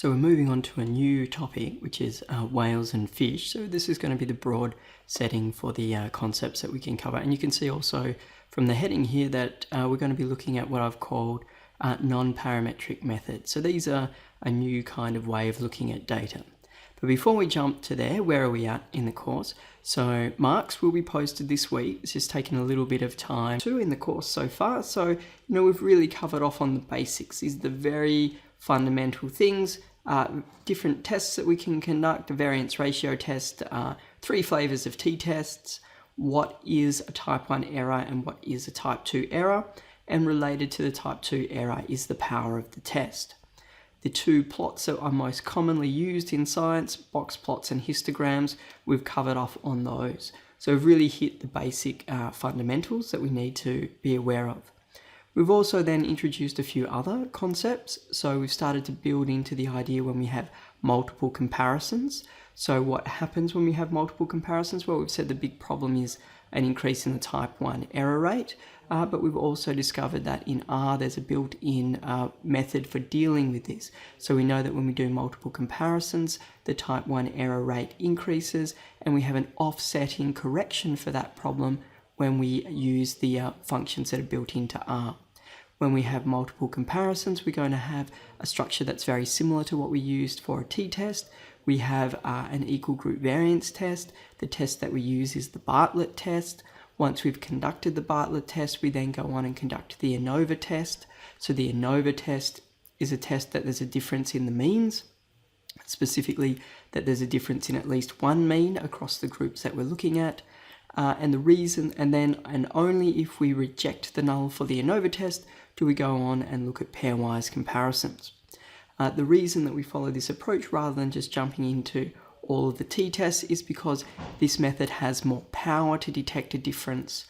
So we're moving on to a new topic, which is whales and fish. So this is going to be the broad setting for the concepts that we can cover. And you can see also from the heading here that we're going to be looking at what I've called non-parametric methods. So these are a new kind of way of looking at data. But before we jump to there, where are we at in the course? So marks will be posted this week. It's just taken a little bit of time in the course so far. So, we've really covered off on the basics. These are the very fundamental things, different tests that we can conduct, a variance ratio test, 3 flavors of t-tests, what is a type 1 error and what is a type 2 error, and related to the type 2 error is the power of the test. The 2 plots that are most commonly used in science, box plots and histograms, we've covered off on those. So we've really hit the basic fundamentals that we need to be aware of. We've also then introduced a few other concepts. So we've started to build into the idea when we have multiple comparisons. So what happens when we have multiple comparisons? Well, we've said the big problem is an increase in the type 1 error rate, but we've also discovered that in R there's a built-in method for dealing with this. So we know that when we do multiple comparisons, the type 1 error rate increases, and we have an offsetting correction for that problem when we use the functions that are built into R. When we have multiple comparisons, we're going to have a structure that's very similar to what we used for a t-test. We have an equal group variance test. The test that we use is the Bartlett test. Once we've conducted the Bartlett test, we then go on and conduct the ANOVA test. So the ANOVA test is a test that there's a difference in the means, specifically that there's a difference in at least one mean across the groups that we're looking at. And only if we reject the null for the ANOVA test do we go on and look at pairwise comparisons. The reason that we follow this approach rather than just jumping into all of the t-tests is because this method has more power to detect a difference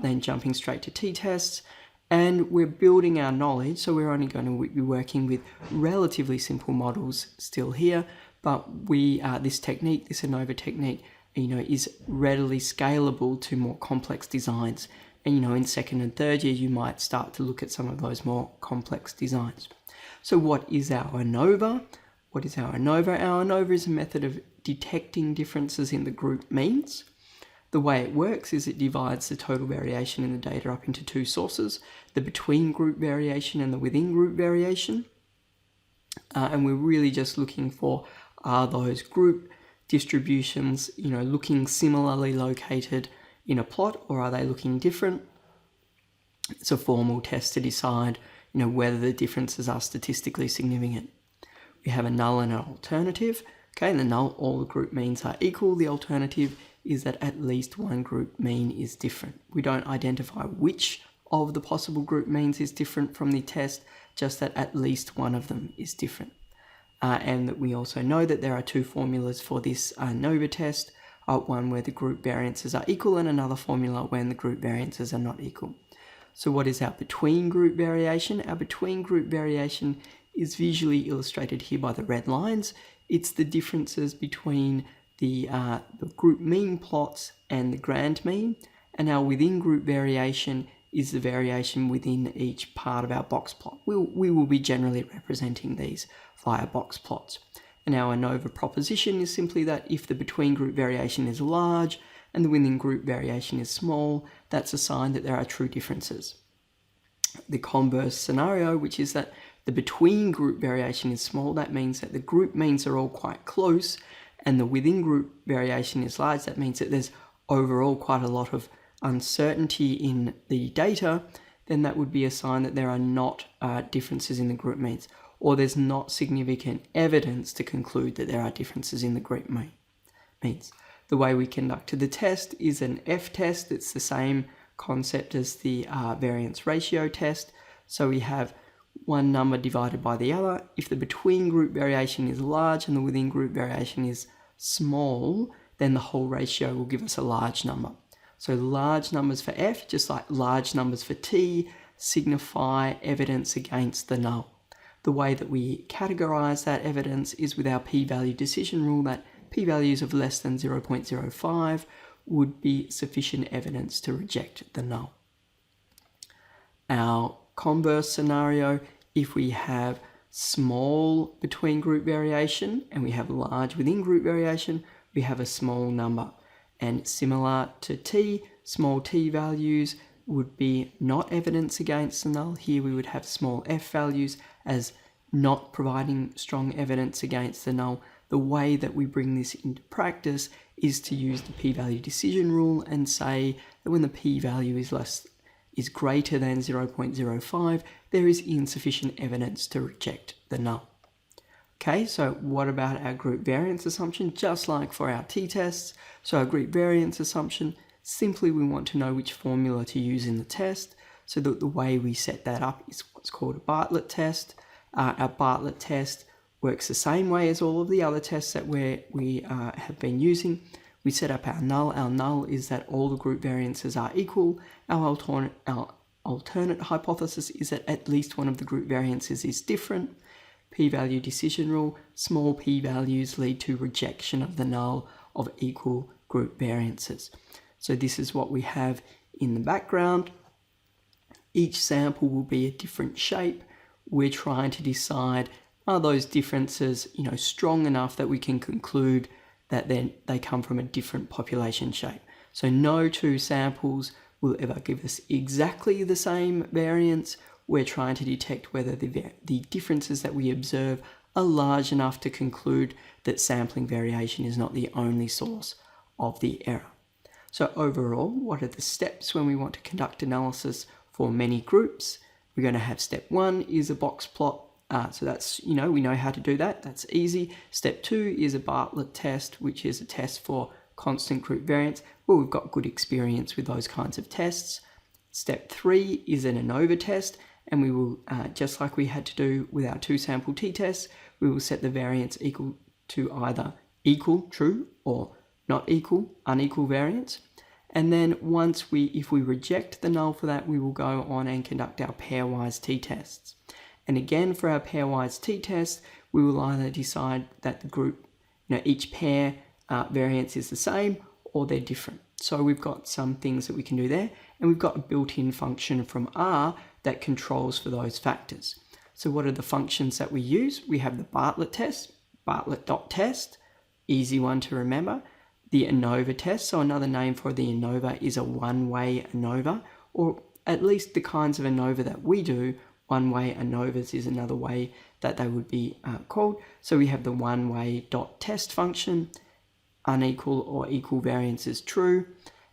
than jumping straight to t-tests, and we're building our knowledge, so we're only going to be working with relatively simple models still here, but this technique, this ANOVA technique, is readily scalable to more complex designs. And, in second and third year, you might start to look at some of those more complex designs. So what is our ANOVA? What is our ANOVA? Our ANOVA is a method of detecting differences in the group means. The way it works is it divides the total variation in the data up into 2 sources, the between group variation and the within group variation. And we're really just looking for, are those group distributions, looking similarly located in a plot, or are they looking different? It's a formal test to decide, whether the differences are statistically significant. We have a null and an alternative. Okay, the null, all the group means are equal. The alternative is that at least one group mean is different. We don't identify which of the possible group means is different from the test, just that at least one of them is different. And that we also know that there are 2 formulas for this ANOVA test, one where the group variances are equal and another formula when the group variances are not equal. So what is our between group variation? Our between group variation is visually illustrated here by the red lines. It's the differences between the group mean plots and the grand mean, and our within group variation is the variation within each part of our box plot. We will be generally representing these via box plots. And our ANOVA proposition is simply that if the between group variation is large and the within group variation is small, that's a sign that there are true differences. The converse scenario, which is that the between group variation is small, that means that the group means are all quite close, and the within group variation is large. That means that there's overall quite a lot of uncertainty in the data. Then that would be a sign that there are not differences in the group means, or there's not significant evidence to conclude that there are differences in the group means. The way we conducted the test is an F test. It's the same concept as the variance ratio test. So we have one number divided by the other. If the between group variation is large and the within group variation is small, then the whole ratio will give us a large number. So large numbers for F, just like large numbers for T, signify evidence against the null. The way that we categorize that evidence is with our p-value decision rule, that p-values of less than 0.05 would be sufficient evidence to reject the null. Our converse scenario, if we have small between group variation and we have large within group variation, we have a small number. And similar to t, small t values would be not evidence against the null. Here we would have small f values as not providing strong evidence against the null. The way that we bring this into practice is to use the p-value decision rule and say that when the p-value is greater than 0.05, there is insufficient evidence to reject the null. Okay, so what about our group variance assumption? Just like for our t-tests, so our group variance assumption, simply we want to know which formula to use in the test. So that the way we set that up is what's called a Bartlett test. Our Bartlett test works the same way as all of the other tests that we have been using. We set up our null. Our null is that all the group variances are equal. Our alternate hypothesis is that at least one of the group variances is different. P-value decision rule, small p-values lead to rejection of the null of equal group variances. So this is what we have in the background. Each sample will be a different shape. We're trying to decide, are those differences, strong enough that we can conclude that then they come from a different population shape. So no two samples will ever give us exactly the same variance. We're trying to detect whether the differences that we observe are large enough to conclude that sampling variation is not the only source of the error. So overall, what are the steps when we want to conduct analysis for many groups? We're going to have step 1 is a box plot. So that's, we know how to do that. That's easy. Step 2 is a Bartlett test, which is a test for constant group variance. Well, we've got good experience with those kinds of tests. Step 3 is an ANOVA test, and we will, just like we had to do with our 2-sample t-tests, we will set the variance equal to either equal, true, or not equal, unequal variance. And then if we reject the null for that, we will go on and conduct our pairwise t-tests. And again, for our pairwise t-test, we will either decide that the group, each pair variance is the same or they're different. So we've got some things that we can do there, and we've got a built-in function from R that controls for those factors. So what are the functions that we use? We have the Bartlett test, Bartlett.test, easy one to remember. The ANOVA test, so another name for the ANOVA is a one-way ANOVA, or at least the kinds of ANOVA that we do, one-way ANOVAs is another way that they would be called. So we have the one-way .test function, unequal or equal variance is true,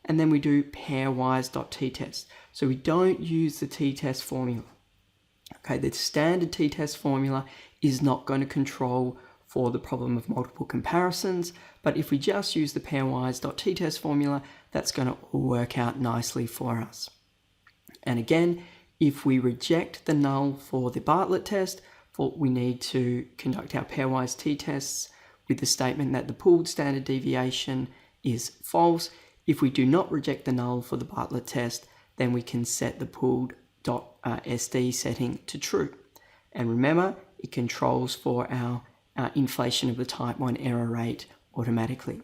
and then we do pairwise.t-test. So we don't use the t-test formula. Okay, the standard t-test formula is not going to control for the problem of multiple comparisons, but if we just use the pairwise.t-test formula, that's going to all work out nicely for us. And again, if we reject the null for the Bartlett test, we need to conduct our pairwise t-tests with the statement that the pooled standard deviation is false. If we do not reject the null for the Bartlett test, then we can set the pooled .sd setting to true. And remember, it controls for our inflation of the type 1 error rate automatically.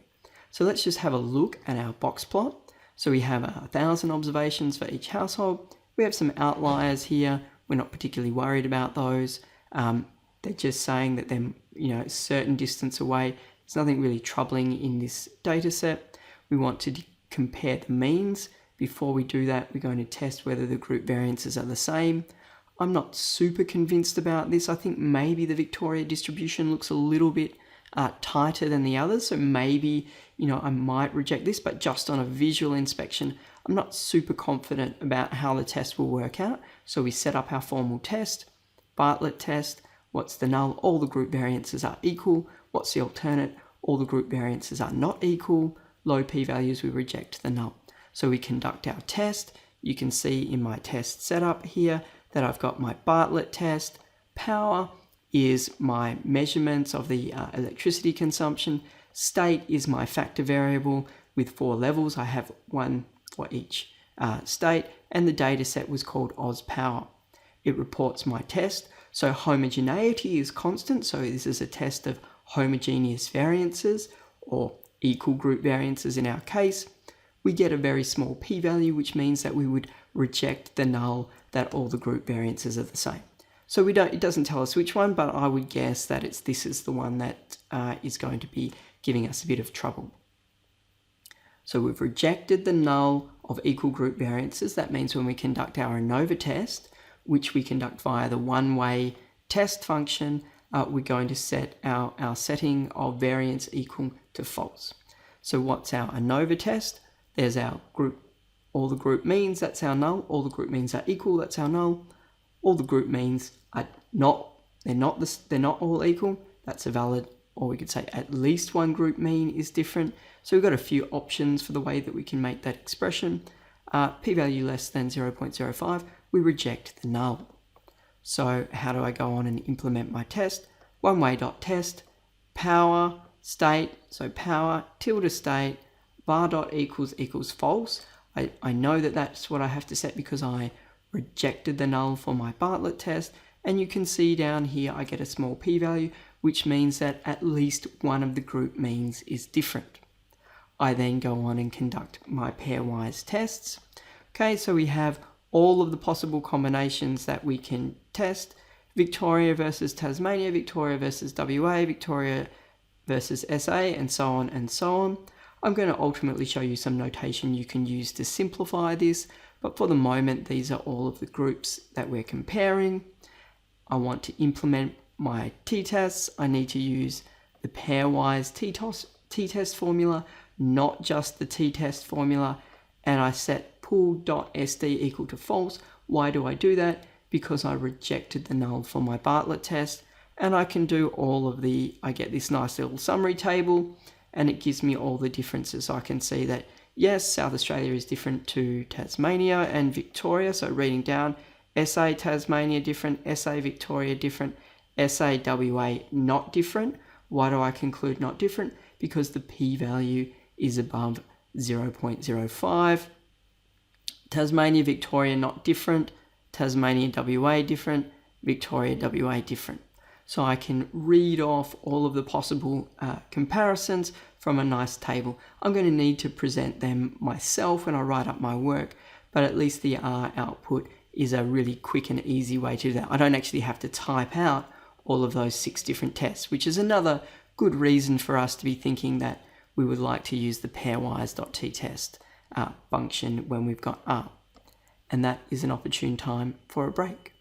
So let's just have a look at our box plot. So we have 1,000 observations for each household. We have some outliers here. We're not particularly worried about those. They're just saying that they're a certain distance away. There's nothing really troubling in this data set. We want to compare the means. Before we do that, we're going to test whether the group variances are the same. I'm not super convinced about this. I think maybe the Victoria distribution looks a little bit tighter than the others. So maybe, I might reject this, but just on a visual inspection, I'm not super confident about how the test will work out. So we set up our formal test, Bartlett test. What's the null? All the group variances are equal. What's the alternate? All the group variances are not equal. Low p-values, we reject the null. So we conduct our test. You can see in my test setup here that I've got my Bartlett test. Power is my measurements of the electricity consumption. State is my factor variable with 4 levels. I have one for each state, and the data set was called OzPower. It reports my test. So homogeneity is constant. So this is a test of homogeneous variances or equal group variances in our case. We get a very small p-value, which means that we would reject the null that all the group variances are the same. So it doesn't tell us which one, but I would guess that this is the one that is going to be giving us a bit of trouble. So we've rejected the null of equal group variances. That means when we conduct our ANOVA test, which we conduct via the one-way test function, we're going to set our setting of variance equal to false. So what's our ANOVA test? There's our group, all the group means, that's our null. All the group means are equal, that's our null. All the group means are they're not all equal, that's a valid, or we could say at least one group mean is different. So we've got a few options for the way that we can make that expression. P-value less than 0.05, we reject the null. So how do I go on and implement my test? One-way.test, power, state, so power, tilde state, var dot equals false. I know that that's what I have to set because I rejected the null for my Bartlett test, and you can see down here I get a small p-value, which means that at least one of the group means is different. I then go on and conduct my pairwise tests. Okay, so we have all of the possible combinations that we can test. Victoria versus Tasmania, Victoria versus WA, Victoria versus SA, and so on and so on. I'm going to ultimately show you some notation you can use to simplify this, but for the moment these are all of the groups that we're comparing. I want to implement my t-tests. I need to use the pairwise t-test formula, not just the t-test formula, and I set pool.sd equal to false. Why do I do that? Because I rejected the null for my Bartlett test, and I can do all of I get this nice little summary table, and it gives me all the differences. So I can see that, yes, South Australia is different to Tasmania and Victoria. So reading down, SA Tasmania different, SA Victoria different, SA WA not different. Why do I conclude not different? Because the p-value is above 0.05. Tasmania, Victoria not different, Tasmania, WA different, Victoria, WA different. So I can read off all of the possible comparisons from a nice table. I'm going to need to present them myself when I write up my work, but at least the R output is a really quick and easy way to do that. I don't actually have to type out all of those 6 different tests, which is another good reason for us to be thinking that we would like to use the pairwise.t-test function when we've got R. And that is an opportune time for a break.